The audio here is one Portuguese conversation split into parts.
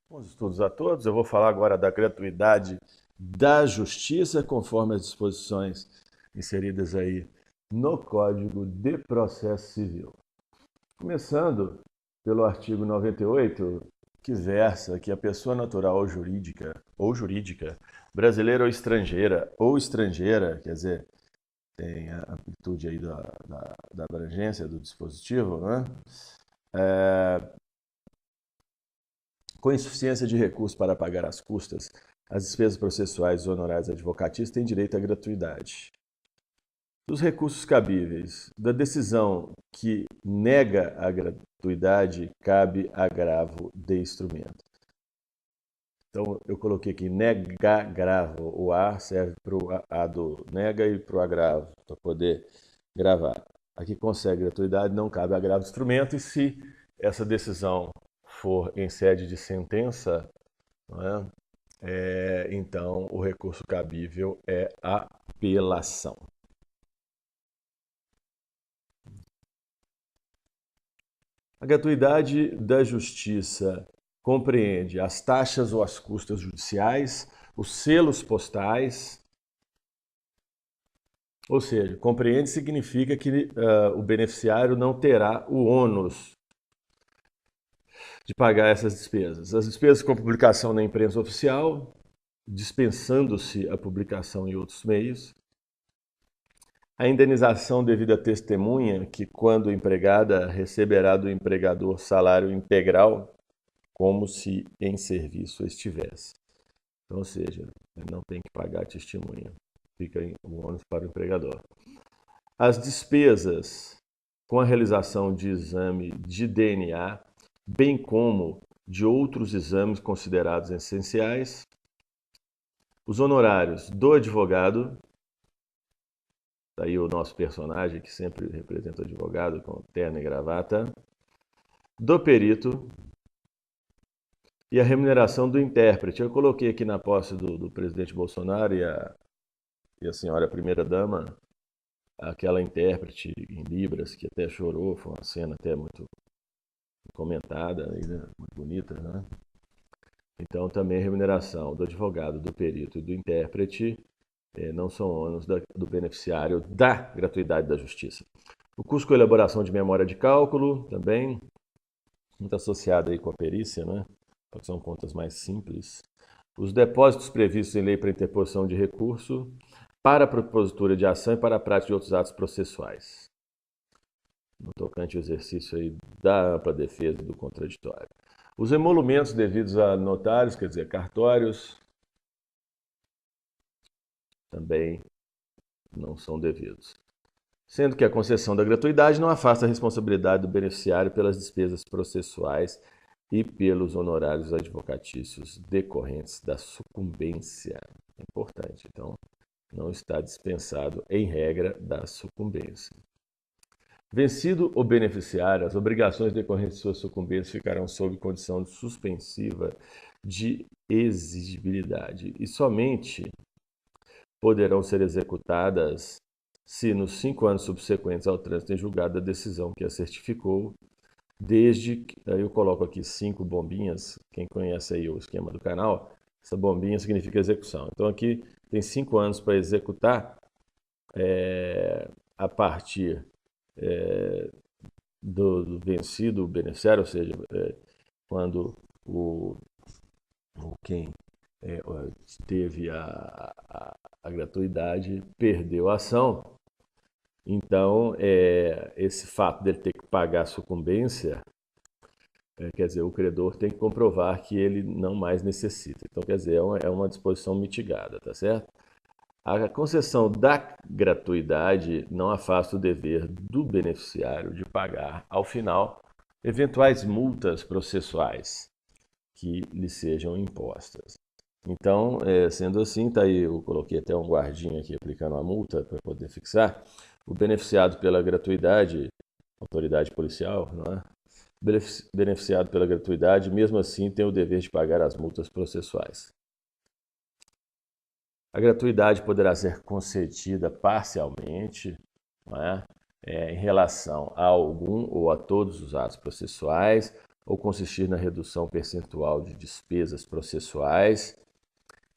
Bons estudos a todos. Eu vou falar agora da gratuidade da Justiça, conforme as disposições inseridas aí no Código de Processo Civil. Começando pelo artigo 98, que versa que a pessoa natural ou jurídica, brasileira ou estrangeira, quer dizer, tem a amplitude aí da abrangência do dispositivo, né? Com insuficiência de recursos para pagar as custas, as despesas processuais e honorários advocatícios têm direito à gratuidade. Dos recursos cabíveis, da decisão que nega a gratuidade, cabe agravo de instrumento. Então, eu coloquei aqui nega agravo. O A serve para o A do nega e para o agravo, para poder gravar. Aqui consegue gratuidade, não cabe agravo de instrumento, e se essa decisão for em sede de sentença, não é? Então o recurso cabível é a apelação. A gratuidade da justiça compreende as taxas ou as custas judiciais, os selos postais, ou seja, compreende significa que o beneficiário não terá o ônus de pagar essas despesas. As despesas com publicação na imprensa oficial, dispensando-se a publicação em outros meios, a indenização devida à testemunha, que quando empregada receberá do empregador salário integral, como se em serviço estivesse. Então, ou seja, não tem que pagar a testemunha, fica o ônus para o empregador. As despesas com a realização de exame de DNA, bem como de outros exames considerados essenciais, os honorários do advogado, daí o nosso personagem que sempre representa o advogado com terno e gravata, do perito e a remuneração do intérprete. Eu coloquei aqui na posse do presidente Bolsonaro e a senhora primeira-dama aquela intérprete em Libras que até chorou, foi uma cena até muito comentada, né? Muito bonita, né? Então também a remuneração do advogado, do perito e do intérprete não são ônus do beneficiário da gratuidade da justiça. O custo com elaboração de memória de cálculo também, muito associado aí com a perícia, né? Porque são contas mais simples. Os depósitos previstos em lei para interposição de recurso, para a propositura de ação e para a prática de outros atos processuais. No tocante ao exercício aí da ampla defesa e do contraditório. Os emolumentos devidos a notários, quer dizer, cartórios, também não são devidos. Sendo que a concessão da gratuidade não afasta a responsabilidade do beneficiário pelas despesas processuais e pelos honorários advocatícios decorrentes da sucumbência. É importante, então, não está dispensado, em regra, da sucumbência. Vencido o beneficiário, as obrigações decorrentes de sua sucumbência ficarão sob condição suspensiva de exigibilidade e somente poderão ser executadas se, nos 5 anos subsequentes ao trânsito em julgado da decisão que a certificou, desde que, eu coloco aqui 5 bombinhas, quem conhece aí o esquema do canal, essa bombinha significa execução. Então aqui tem 5 anos para executar a partir do vencido beneficiário, ou seja, quando quem teve a gratuidade perdeu a ação. Então, esse fato dele ter que pagar a sucumbência, quer dizer, o credor tem que comprovar que ele não mais necessita. Então, quer dizer, é uma disposição mitigada, tá certo? A concessão da gratuidade não afasta o dever do beneficiário de pagar, ao final, eventuais multas processuais que lhe sejam impostas. Então, sendo assim, tá aí, eu coloquei até um guardinha aqui aplicando a multa para poder fixar. O beneficiado pela gratuidade, autoridade policial, não é? Beneficiado pela gratuidade, mesmo assim, tem o dever de pagar as multas processuais. A gratuidade poderá ser concedida parcialmente, não é? Em relação a algum ou a todos os atos processuais, ou consistir na redução percentual de despesas processuais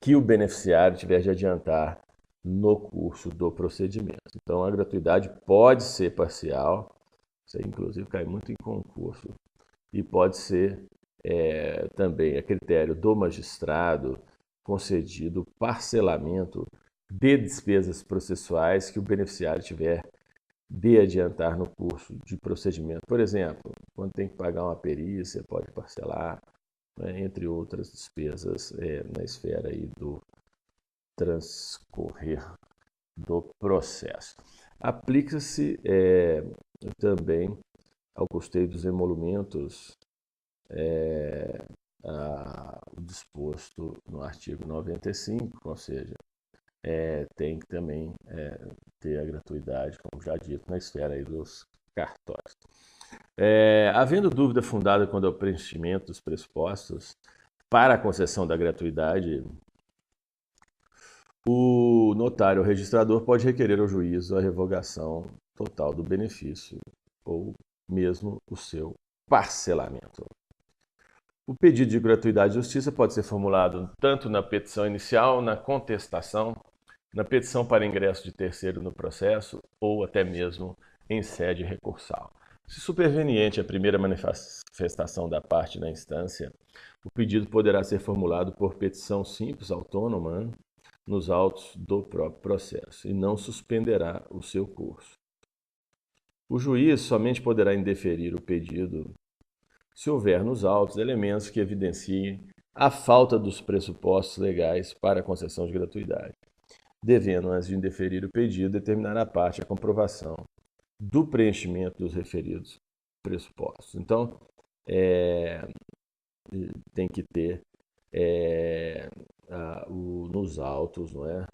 que o beneficiário tiver de adiantar no curso do procedimento. Então, a gratuidade pode ser parcial, isso aí, inclusive, cai muito em concurso, e pode ser também a critério do magistrado concedido parcelamento de despesas processuais que o beneficiário tiver de adiantar no curso de procedimento. Por exemplo, quando tem que pagar uma perícia, pode parcelar, né, entre outras despesas na esfera aí do transcorrer do processo. Aplica-se também ao custeio dos emolumentos disposto no artigo 95, ou seja, tem que também ter a gratuidade, como já dito, na esfera aí dos cartórios. Havendo dúvida fundada quanto ao preenchimento dos pressupostos para a concessão da gratuidade, o notário ou registrador pode requerer ao juízo a revogação total do benefício ou mesmo o seu parcelamento. O pedido de gratuidade de justiça pode ser formulado tanto na petição inicial, na contestação, na petição para ingresso de terceiro no processo ou até mesmo em sede recursal. Se superveniente a primeira manifestação da parte na instância, o pedido poderá ser formulado por petição simples, autônoma, nos autos do próprio processo e não suspenderá o seu curso. O juiz somente poderá indeferir o pedido se houver nos autos elementos que evidenciem a falta dos pressupostos legais para a concessão de gratuidade, devendo, antes de indeferir o pedido, determinar a parte a comprovação do preenchimento dos referidos pressupostos. Então, tem que ter nos autos, não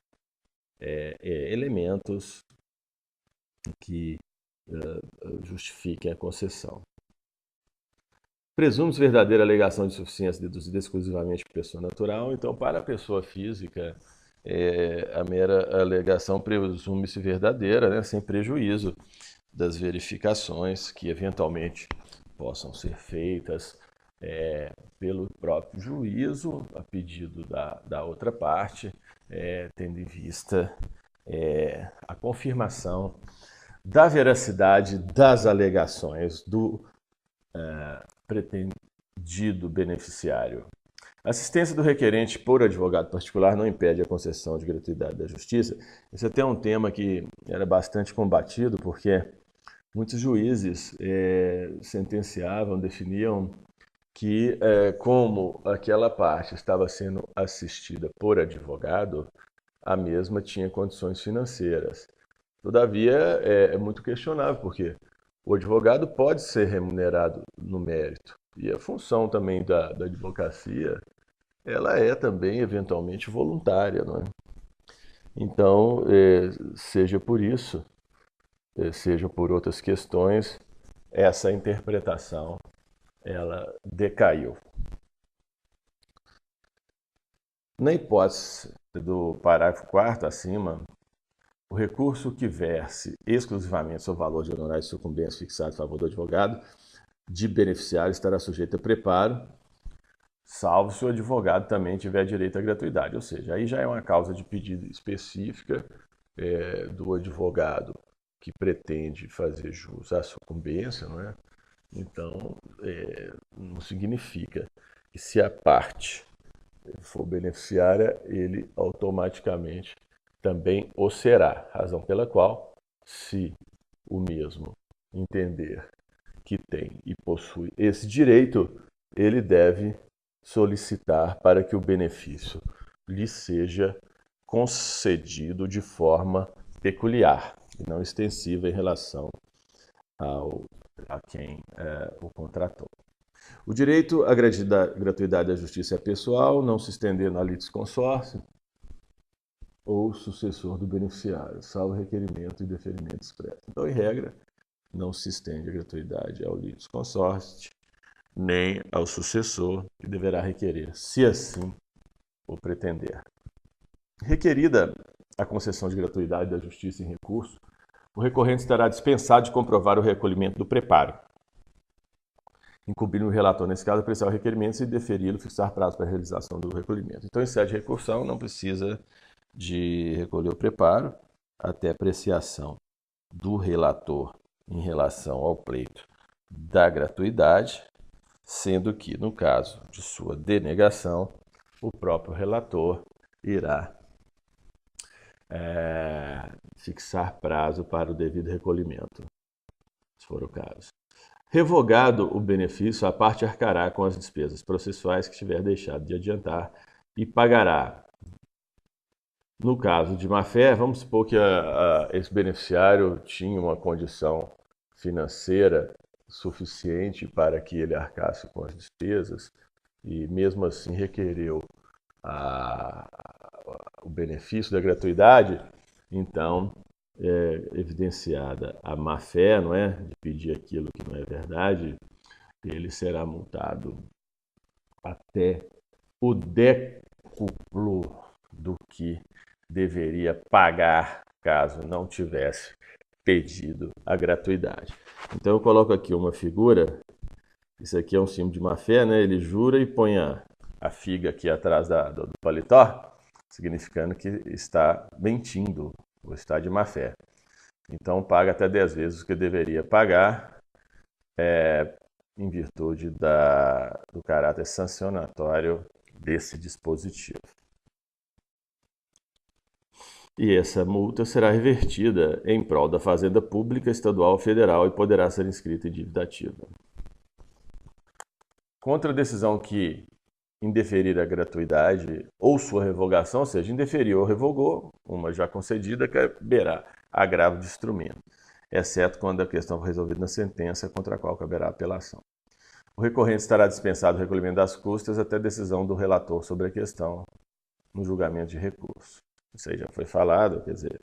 elementos que justifiquem a concessão. Presume-se verdadeira alegação de suficiência deduzida exclusivamente por pessoa natural. Então, para a pessoa física, a mera alegação presume-se verdadeira, né, sem prejuízo das verificações que eventualmente possam ser feitas pelo próprio juízo, a pedido da outra parte, tendo em vista a confirmação da veracidade das alegações do pretendido beneficiário. A assistência do requerente por advogado particular não impede a concessão de gratuidade da justiça. Esse é até um tema que era bastante combatido, porque muitos juízes sentenciavam, definiam que, como aquela parte estava sendo assistida por advogado, a mesma tinha condições financeiras. Todavia, é muito questionável, porque o advogado pode ser remunerado no mérito. E a função também da advocacia, ela é também, eventualmente, voluntária, não é? Então, seja por isso, seja por outras questões, essa interpretação, ela decaiu. Na hipótese do parágrafo 4º acima, o recurso que verse exclusivamente sobre o valor de honorários de sucumbência fixado em favor do advogado de beneficiário estará sujeito a preparo, salvo se o advogado também tiver direito à gratuidade. Ou seja, aí já é uma causa de pedido específica do advogado que pretende fazer jus à sucumbência, não é? Então, não significa que se a parte for beneficiária, ele automaticamente também o será, razão pela qual, se o mesmo entender que tem e possui esse direito, ele deve solicitar para que o benefício lhe seja concedido de forma peculiar e não extensiva em relação a quem o contratou. O direito à gratuidade da justiça é pessoal, não se estendendo a litisconsórcio ou sucessor do beneficiário, salvo requerimento e deferimento expresso. Então, em regra, não se estende a gratuidade ao litisconsórcio, nem ao sucessor, que deverá requerer, se assim o pretender. Requerida a concessão de gratuidade da justiça em recurso, o recorrente estará dispensado de comprovar o recolhimento do preparo. incumbindo o relator, nesse caso, apreciar o requerimento e deferi-lo, fixar prazo para a realização do recolhimento. Então, em sede de recursão, não precisa de recolher o preparo até apreciação do relator em relação ao pleito da gratuidade, sendo que, no caso de sua denegação, o próprio relator irá fixar prazo para o devido recolhimento, se for o caso. Revogado o benefício, a parte arcará com as despesas processuais que tiver deixado de adiantar e pagará. No caso de má-fé, vamos supor que esse beneficiário tinha uma condição financeira suficiente para que ele arcasse com as despesas e mesmo assim requereu o benefício da gratuidade, então evidenciada a má-fé, não é, de pedir aquilo que não é verdade, ele será multado até o décuplo do que deveria pagar caso não tivesse pedido a gratuidade. Então eu coloco aqui uma figura, isso aqui é um símbolo de má-fé, né? Ele jura e põe a figa aqui atrás do paletó, significando que está mentindo, ou está de má-fé. Então paga até 10 vezes o que deveria pagar, em virtude do caráter sancionatório desse dispositivo. E essa multa será revertida em prol da Fazenda Pública, Estadual ou Federal e poderá ser inscrita em dívida ativa. Contra a decisão que indeferir a gratuidade ou sua revogação, ou seja, indeferiu ou revogou, uma já concedida, caberá agravo de instrumento, exceto quando a questão for resolvida na sentença contra a qual caberá apelação. O recorrente estará dispensado do recolhimento das custas até decisão do relator sobre a questão no julgamento de recurso. Isso aí já foi falado, quer dizer,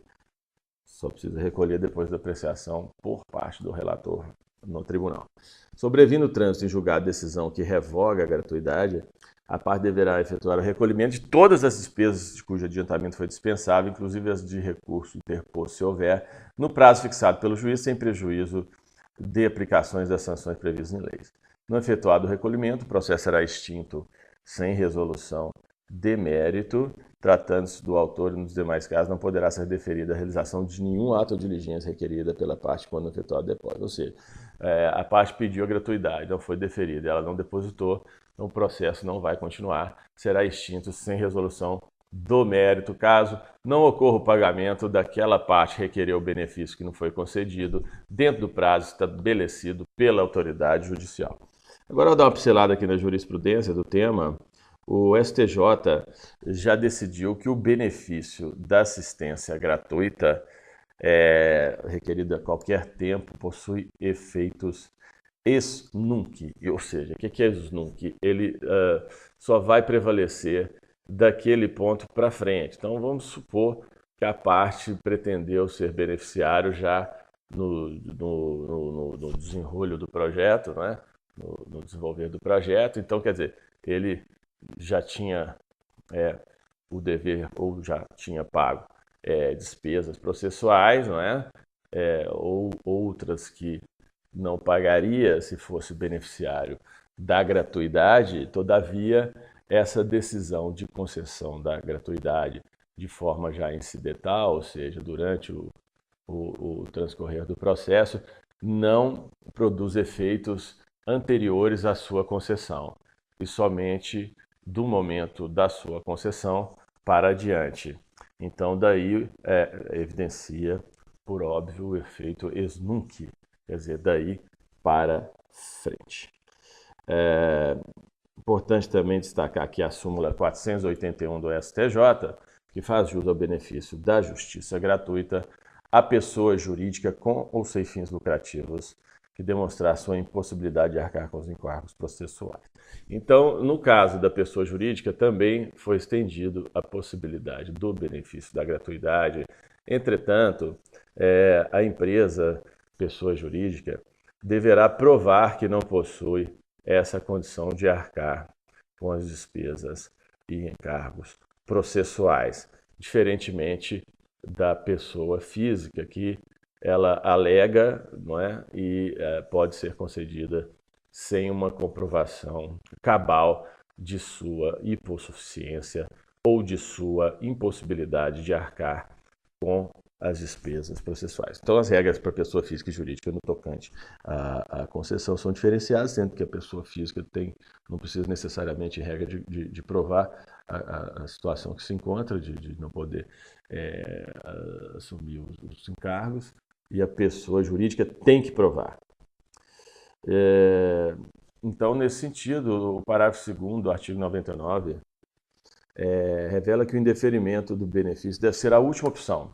só precisa recolher depois da apreciação por parte do relator no tribunal. Sobrevindo o trânsito em julgado decisão que revoga a gratuidade, a parte deverá efetuar o recolhimento de todas as despesas de cujo adiantamento foi dispensável, inclusive as de recurso interposto, se houver, no prazo fixado pelo juiz, sem prejuízo de aplicações das sanções previstas em leis. Não efetuado o recolhimento, o processo será extinto sem resolução de mérito. Tratando-se do autor, nos demais casos, não poderá ser deferida a realização de nenhum ato ou diligência requerida pela parte quando efetuado o depósito. Ou seja, a parte pediu a gratuidade, não foi deferida, ela não depositou, então o processo não vai continuar, será extinto sem resolução do mérito, caso não ocorra o pagamento daquela parte que requereu o benefício que não foi concedido, dentro do prazo estabelecido pela autoridade judicial. Agora eu vou dar uma pincelada aqui na jurisprudência do tema. O STJ já decidiu que o benefício da assistência gratuita, requerida a qualquer tempo, possui efeitos ex nunc, ou seja, o que é ex nunc? Ele só vai prevalecer daquele ponto para frente. Então vamos supor que a parte pretendeu ser beneficiário já no desenrolho do projeto, né? no desenvolver do projeto, então quer dizer, ele já tinha o dever ou já tinha pago despesas processuais, não é? Ou outras que não pagaria se fosse beneficiário da gratuidade. Todavia, essa decisão de concessão da gratuidade de forma já incidental, ou seja, durante o transcorrer do processo, não produz efeitos anteriores à sua concessão, e somente do momento da sua concessão para adiante. Então, daí evidencia, por óbvio, o efeito ex nunc, quer dizer, daí para frente. Importante também destacar aqui a súmula 481 do STJ, que faz jus ao benefício da justiça gratuita à pessoa jurídica com ou sem fins lucrativos que demonstrar sua impossibilidade de arcar com os encargos processuais. Então, no caso da pessoa jurídica, também foi estendido a possibilidade do benefício da gratuidade. Entretanto, a empresa, pessoa jurídica, deverá provar que não possui essa condição de arcar com as despesas e encargos processuais, diferentemente da pessoa física, que ela alega, não é, e pode ser concedida sem uma comprovação cabal de sua hipossuficiência ou de sua impossibilidade de arcar com as despesas processuais. Então, as regras para pessoa física e jurídica no tocante à concessão são diferenciadas, sendo que a pessoa física não precisa necessariamente, em regra, de provar a situação que se encontra, de não poder assumir os encargos, e a pessoa jurídica tem que provar. Então, nesse sentido, o parágrafo 2º do artigo 99 revela que o indeferimento do benefício deve ser a última opção.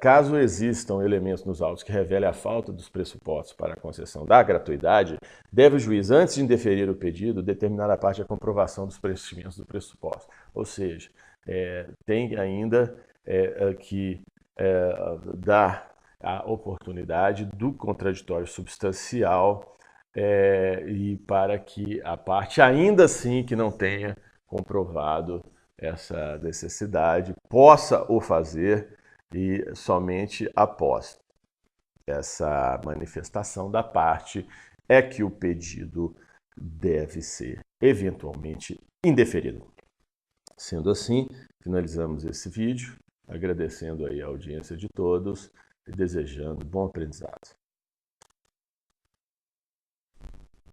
Caso existam elementos nos autos que revelem a falta dos pressupostos para a concessão da gratuidade, deve o juiz, antes de indeferir o pedido, determinar a parte de comprovação dos preenchimentos do pressuposto. Ou seja, tem ainda que dar a oportunidade do contraditório substancial e para que a parte, ainda assim que não tenha comprovado essa necessidade, possa o fazer, e somente após essa manifestação da parte é que o pedido deve ser eventualmente indeferido. Sendo assim, finalizamos esse vídeo, agradecendo aí a audiência de todos e desejando bom aprendizado.